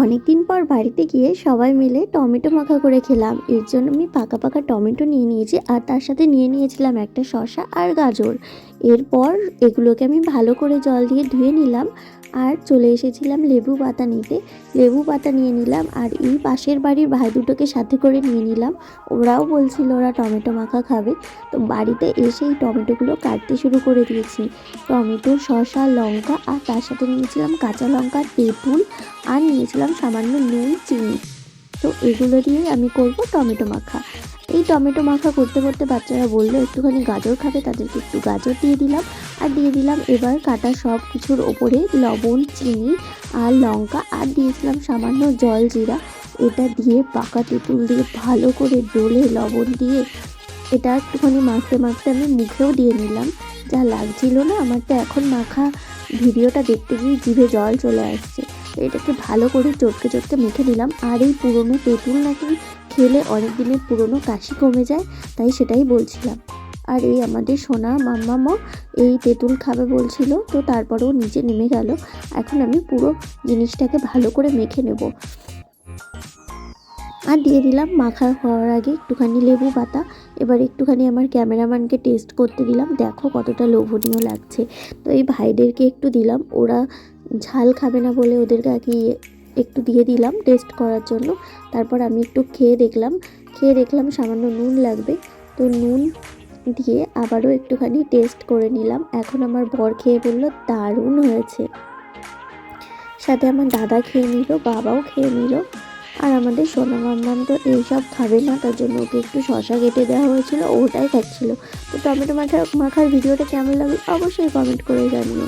অনেকদিন পর বাড়িতে গিয়ে সবাই মিলে টমেটো মাখা করে খেলাম। এর জন্য আমি পাকা পাকা টমেটো নিয়ে নিয়েছি আর তার সাথে নিয়ে নিয়েছিলাম একটা শসা আর গাজর। এরপর এগুলোকে আমি ভালো করে জল দিয়ে ধুয়ে নিলাম আর চলে এসেছিলাম লেবু পাতা নিতে। লেবু পাতা নিয়ে নিলাম আর এই পাশের বাড়ির ভাই দুটোকে সাথে করে নিয়ে নিলাম। ওরাও বলছিল ওরা টমেটো মাখা খাবে। তো বাড়িতে এসেই টমেটোগুলো কাটতে শুরু করে দিয়েছি। টমেটো, শসা, লঙ্কা আর তার সাথে নিয়েছিলাম কাঁচা লঙ্কা, তেঁতুল আর নিয়েছিলাম সামান্য নুন, চিনি। তো এগুলো দিয়ে আমি করব টমেটো মাখা। এই টমেটো মাখা করতে করতে বাচ্চারা বললো একটুখানি গাজর খাবে, তাদেরকে একটু গাজর দিয়ে দিলাম। আর দিয়ে দিলাম এবার কাটা সব কিছুর ওপরে লবণ, চিনি আর লঙ্কা আর দিয়েছিলাম সামান্য জল জিরা। এটা দিয়ে পাকা তেঁতুল দিয়ে ভালো করে ডলে লবণ দিয়ে এটা একটুখানি মাখতে মাখতে আমি মুখেও দিয়ে নিলাম। যা লাগছিল না আমার, তো এখন মাখা ভিডিওটা দেখতে গিয়ে জিভে জল চলে আসছে। এটাকে ভালো করে চটকে চটকে মেখে নিলাম। আর এই পুরনো তেঁতুল নাকি খেলে অনেক দিনের পুরনো কাশি কমে যায়, তাই সেটাই বলছিলাম। আর এই আমাদের সোনা মাম্মামও এই তেঁতুল খাবে বলছিল, তো তারপরেও নিচে নেমে গেল। এখন আমি পুরো জিনিসটাকে ভালো করে মেখে নেব। আর দিয়ে দিলাম মাখা হওয়ার আগে একটুখানি লেবু পাতা। এবার একটুখানি আমার ক্যামেরাম্যানকে টেস্ট করতে দিলাম, দেখো কতটা লোভনীয় লাগছে। তো এই ভাইদেরকে একটু দিলাম, ওরা ঝাল খাবে না বলে ওদেরকে আগে একটু দিয়ে দিলাম টেস্ট করার জন্য। তারপর আমি একটু খেয়ে দেখলাম সামান্য নুন লাগবে। তো নুন দিয়ে আবারও একটুখানি টেস্ট করে নিলাম। এখন আমার বর খেয়ে বলল দারুণ হয়েছে। সাথে আমার দাদা খেয়ে নিল, বাবাও খেয়ে নিল। আর আমাদের সোনা মাম্মাম তো এইসব খাবে না, তার জন্য ওকে একটু শসা কেটে দেওয়া হয়েছিল, ওটাই খাচ্ছিল। তো টমেটো মাখার ভিডিওটা কেমন লাগলো অবশ্যই কমেন্ট করে জানিও।